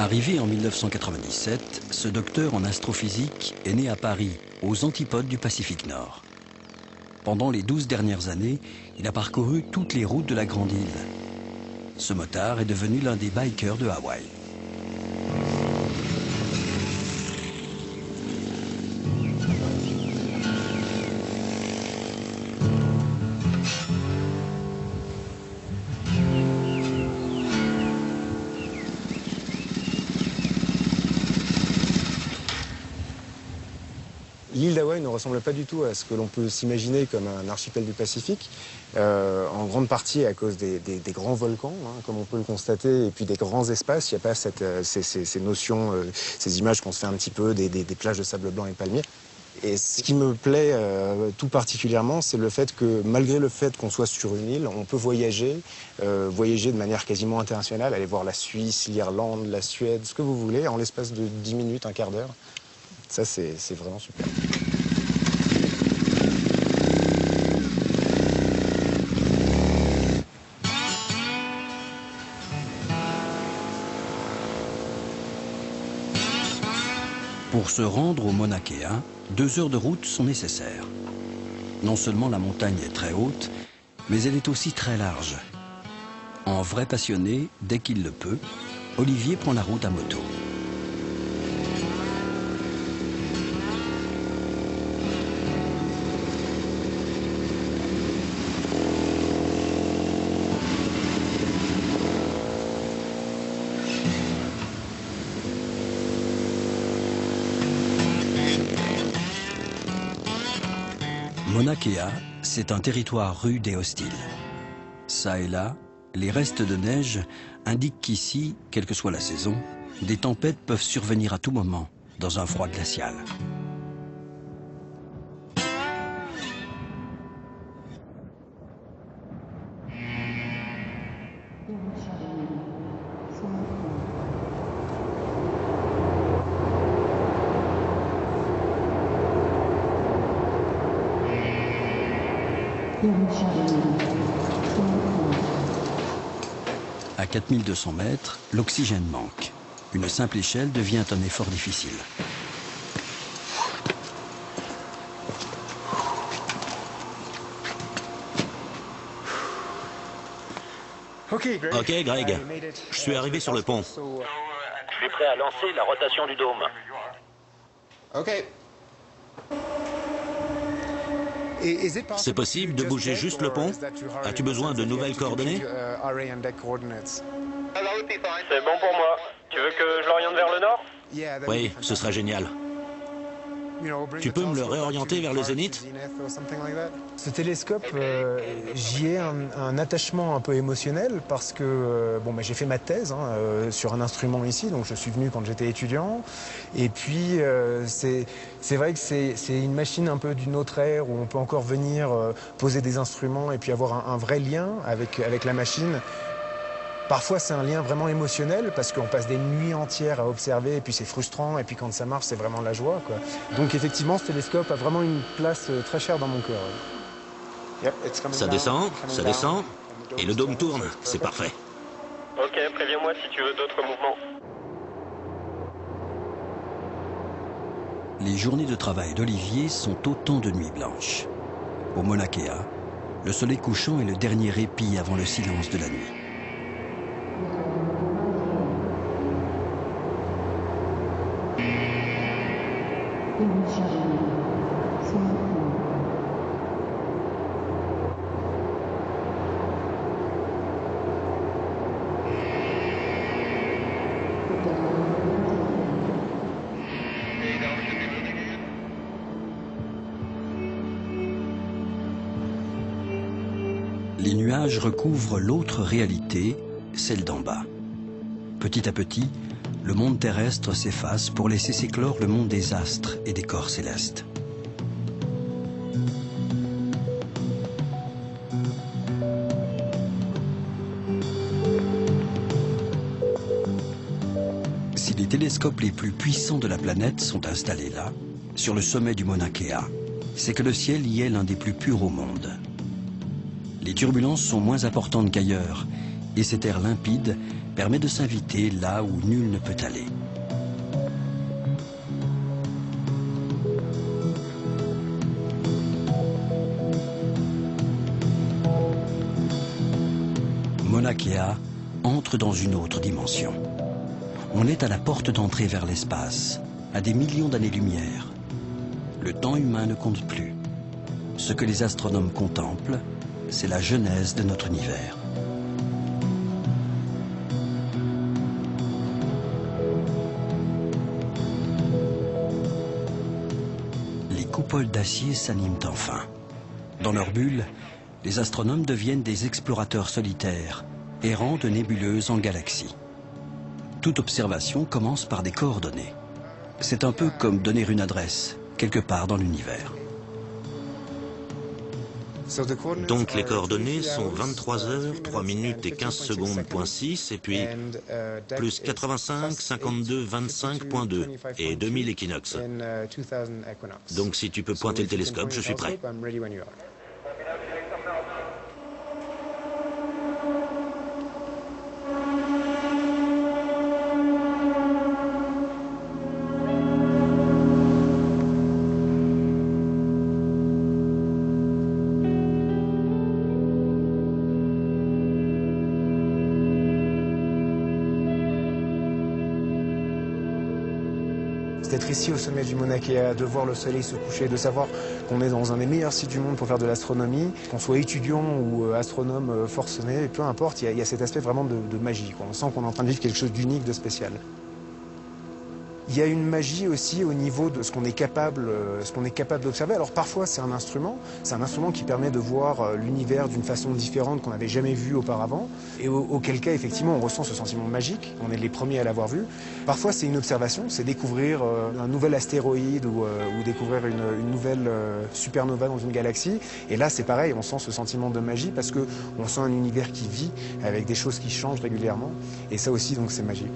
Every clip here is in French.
Arrivé en 1997, ce docteur en astrophysique est né à Paris, aux antipodes du Pacifique Nord. Pendant les 12 dernières années, il a parcouru toutes les routes de la Grande Île. Ce motard est devenu l'un des bikers de Hawaï. L'île d'Hawaï ne ressemble pas du tout à ce que l'on peut s'imaginer comme un archipel du Pacifique, en grande partie à cause des grands volcans, hein, comme on peut le constater, et puis des grands espaces. Il n'y a pas ces notions, ces images qu'on se fait un petit peu des plages de sable blanc et palmiers. Et ce qui me plaît tout particulièrement, c'est le fait que malgré le fait qu'on soit sur une île, on peut voyager de manière quasiment internationale, aller voir la Suisse, l'Irlande, la Suède, ce que vous voulez, en l'espace de 10 minutes, un quart d'heure. Ça, c'est vraiment super. Pour se rendre au Mauna Kea, 2 heures de route sont nécessaires. Non seulement la montagne est très haute, mais elle est aussi très large. En vrai passionné, dès qu'il le peut, Olivier prend la route à moto. Mauna Kea, c'est un territoire rude et hostile. Ça et là, les restes de neige indiquent qu'ici, quelle que soit la saison, des tempêtes peuvent survenir à tout moment, dans un froid glacial. À 4200 mètres, l'oxygène manque. Une simple échelle devient un effort difficile. Ok Greg, je suis arrivé sur le pont. Je suis prêt à lancer la rotation du dôme. Ok. C'est possible de bouger juste le pont? As-tu besoin de nouvelles coordonnées? C'est bon pour moi. Tu veux que je l'oriente vers le nord? Oui, ce serait génial. Tu peux me le réorienter vers le zénith? Ce télescope, j'y ai un attachement un peu émotionnel parce que j'ai fait ma thèse sur un instrument ici, donc je suis venu quand j'étais étudiant. Et puis c'est vrai que c'est une machine un peu d'une autre ère où on peut encore venir poser des instruments et puis avoir un vrai lien avec la machine. Parfois, c'est un lien vraiment émotionnel parce qu'on passe des nuits entières à observer et puis c'est frustrant et puis quand ça marche, c'est vraiment la joie, quoi. Donc effectivement, ce télescope a vraiment une place très chère dans mon cœur. Ça descend et le dôme tourne, c'est parfait. Ok, préviens-moi si tu veux d'autres mouvements. Les journées de travail d'Olivier sont autant de nuits blanches. Au Mauna Kea, le soleil couchant est le dernier répit avant le silence de la nuit. Les nuages recouvrent l'autre réalité, celle d'en bas. Petit à petit, le monde terrestre s'efface pour laisser s'éclore le monde des astres et des corps célestes. Si les télescopes les plus puissants de la planète sont installés là, sur le sommet du Mauna Kea, c'est que le ciel y est l'un des plus purs au monde. Les turbulences sont moins importantes qu'ailleurs, et cet air limpide permet de s'inviter là où nul ne peut aller. Mauna Kea entre dans une autre dimension. On est à la porte d'entrée vers l'espace, à des millions d'années-lumière. Le temps humain ne compte plus. Ce que les astronomes contemplent, c'est la genèse de notre univers. Les coupoles d'acier s'animent enfin. Dans leur bulle, les astronomes deviennent des explorateurs solitaires, errant de nébuleuse en galaxie. Toute observation commence par des coordonnées. C'est un peu comme donner une adresse, quelque part dans l'univers. Donc les coordonnées sont 23 heures, 3 minutes et 15 secondes, point 6, et puis plus 85, 52, 25.2 et 2000 équinoxes. Donc si tu peux pointer le télescope, je suis prêt. D'être ici au sommet du Mauna Kea, de voir le soleil se coucher, de savoir qu'on est dans un des meilleurs sites du monde pour faire de l'astronomie, qu'on soit étudiant ou astronome forcené, peu importe, il y a cet aspect vraiment de magie, quoi. On sent qu'on est en train de vivre quelque chose d'unique, de spécial. Il y a une magie aussi au niveau de ce qu'on est capable d'observer. Alors parfois c'est un instrument qui permet de voir l'univers d'une façon différente qu'on n'avait jamais vu auparavant, et auquel cas effectivement on ressent ce sentiment magique, on est les premiers à l'avoir vu. Parfois c'est une observation, c'est découvrir un nouvel astéroïde ou découvrir une nouvelle supernova dans une galaxie, et là c'est pareil, on sent ce sentiment de magie parce qu'on sent un univers qui vit avec des choses qui changent régulièrement, et ça aussi donc c'est magique.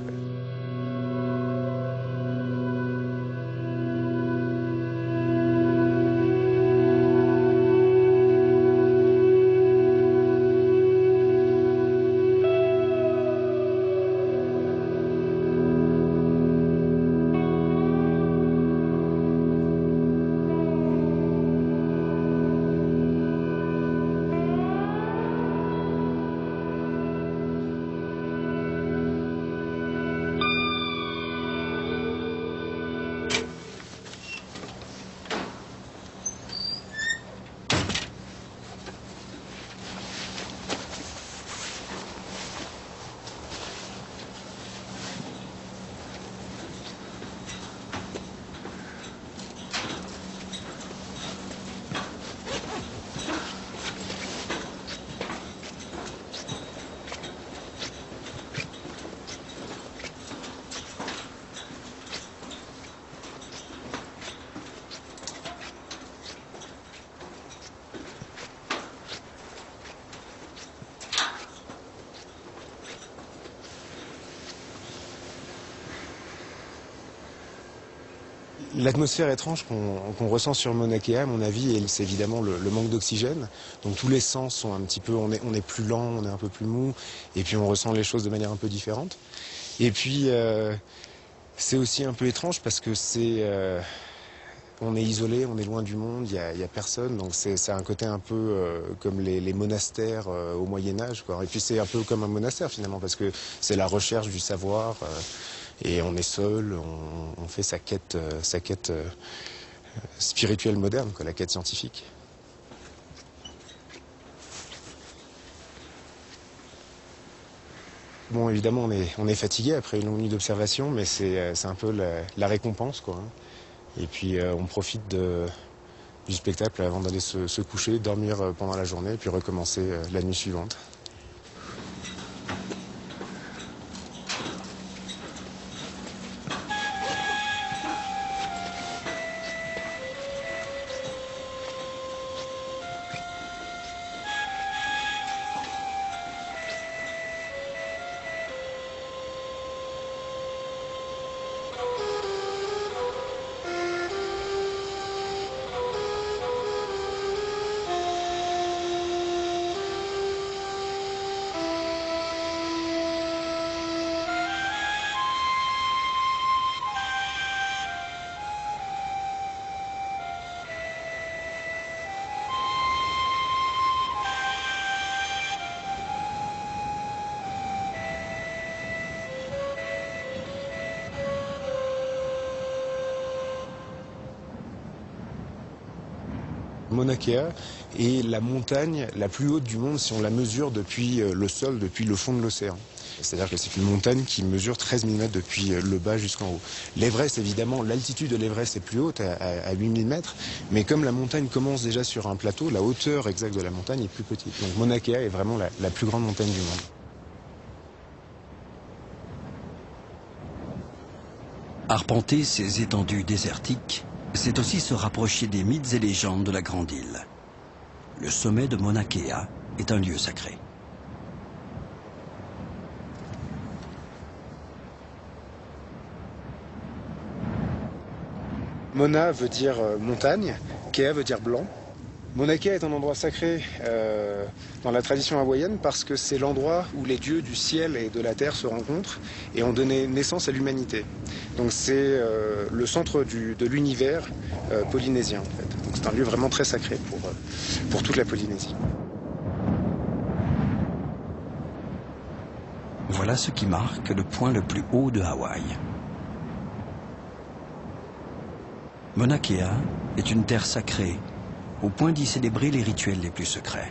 L'atmosphère étrange qu'on ressent sur Mauna Kea, à mon avis, c'est évidemment le manque d'oxygène. Donc tous les sens sont un petit peu, on est plus lent, on est un peu plus mou, et puis on ressent les choses de manière un peu différente. Et puis c'est aussi un peu étrange parce que on est isolé, on est loin du monde, il y a personne, donc c'est un côté un peu comme les monastères au Moyen-Âge, quoi. Et puis c'est un peu comme un monastère finalement, parce que c'est la recherche du savoir. Et on est seul, on fait sa quête spirituelle moderne, quoi, la quête scientifique. Bon, évidemment, on est fatigué après une longue nuit d'observation, mais c'est un peu la récompense, quoi. Et puis on profite du spectacle avant d'aller se coucher, dormir pendant la journée, et puis recommencer la nuit suivante. Mauna Kea est la montagne la plus haute du monde si on la mesure depuis le sol, depuis le fond de l'océan. C'est-à-dire que c'est une montagne qui mesure 13 000 mètres depuis le bas jusqu'en haut. L'Everest, évidemment, l'altitude de l'Everest est plus haute, à 8 000 mètres, mais comme la montagne commence déjà sur un plateau, la hauteur exacte de la montagne est plus petite. Donc Mauna Kea est vraiment la plus grande montagne du monde. Arpenter ces étendues désertiques, c'est aussi se rapprocher des mythes et légendes de la Grande Île. Le sommet de Mauna Kea est un lieu sacré. Mauna veut dire montagne, Kea veut dire blanc. Mauna Kea est un endroit sacré dans la tradition hawaïenne parce que c'est l'endroit où les dieux du ciel et de la terre se rencontrent et ont donné naissance à l'humanité. Donc c'est le centre de l'univers polynésien en fait. Donc c'est un lieu vraiment très sacré pour toute la Polynésie. Voilà ce qui marque le point le plus haut de Hawaï. Mauna Kea est une terre sacrée, au point d'y célébrer les rituels les plus secrets.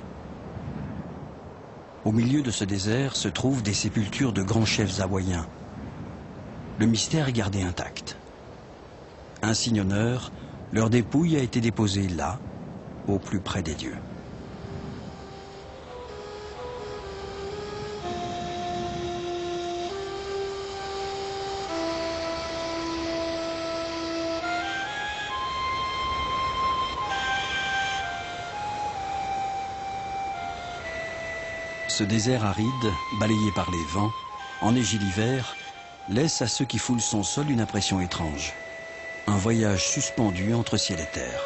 Au milieu de ce désert se trouvent des sépultures de grands chefs hawaïens. Le mystère est gardé intact. Insigne honneur, leur dépouille a été déposée là, au plus près des dieux. Ce désert aride, balayé par les vents, enneigé l'hiver, laisse à ceux qui foulent son sol une impression étrange. Un voyage suspendu entre ciel et terre.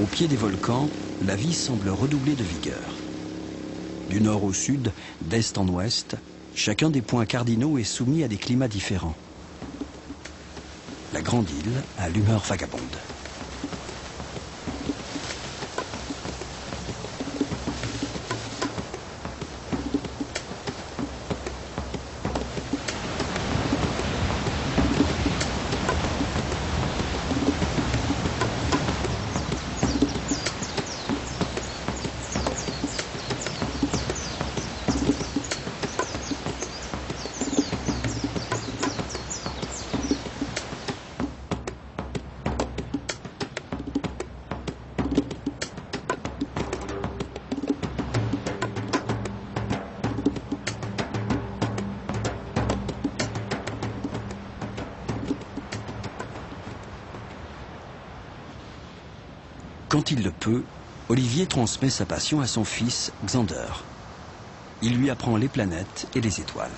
Au pied des volcans, la vie semble redoubler de vigueur. Du nord au sud, d'est en ouest, chacun des points cardinaux est soumis à des climats différents. La Grande Île a l'humeur vagabonde. Quand il le peut, Olivier transmet sa passion à son fils Xander. Il lui apprend les planètes et les étoiles.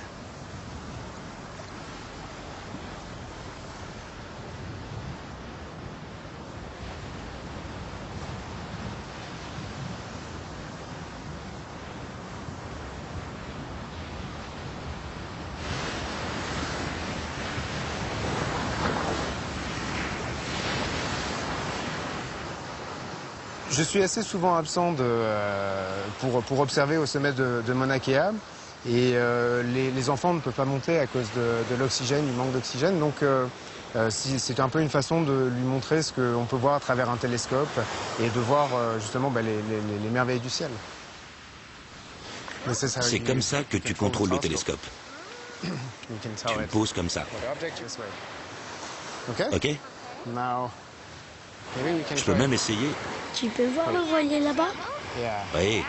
Je suis assez souvent absent pour observer au sommet de Mauna Kea et les enfants ne peuvent pas monter à cause de l'oxygène, du manque d'oxygène. Donc c'est un peu une façon de lui montrer ce qu'on peut voir à travers un télescope et de voir justement les merveilles du ciel. C'est comme ça que tu contrôles le télescope. Tu le poses comme ça. Ok? Je peux même essayer. Tu peux voir le voilier là-bas? Oui.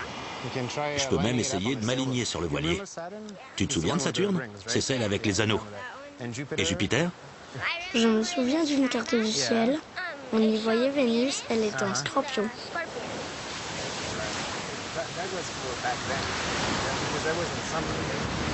Je peux même essayer de m'aligner sur le voilier. Tu te souviens de Saturne? C'est celle avec les anneaux. Et Jupiter? Je me souviens d'une carte du ciel. On y voyait Vénus, elle était en scorpion. That was for back then. Because that was in summer.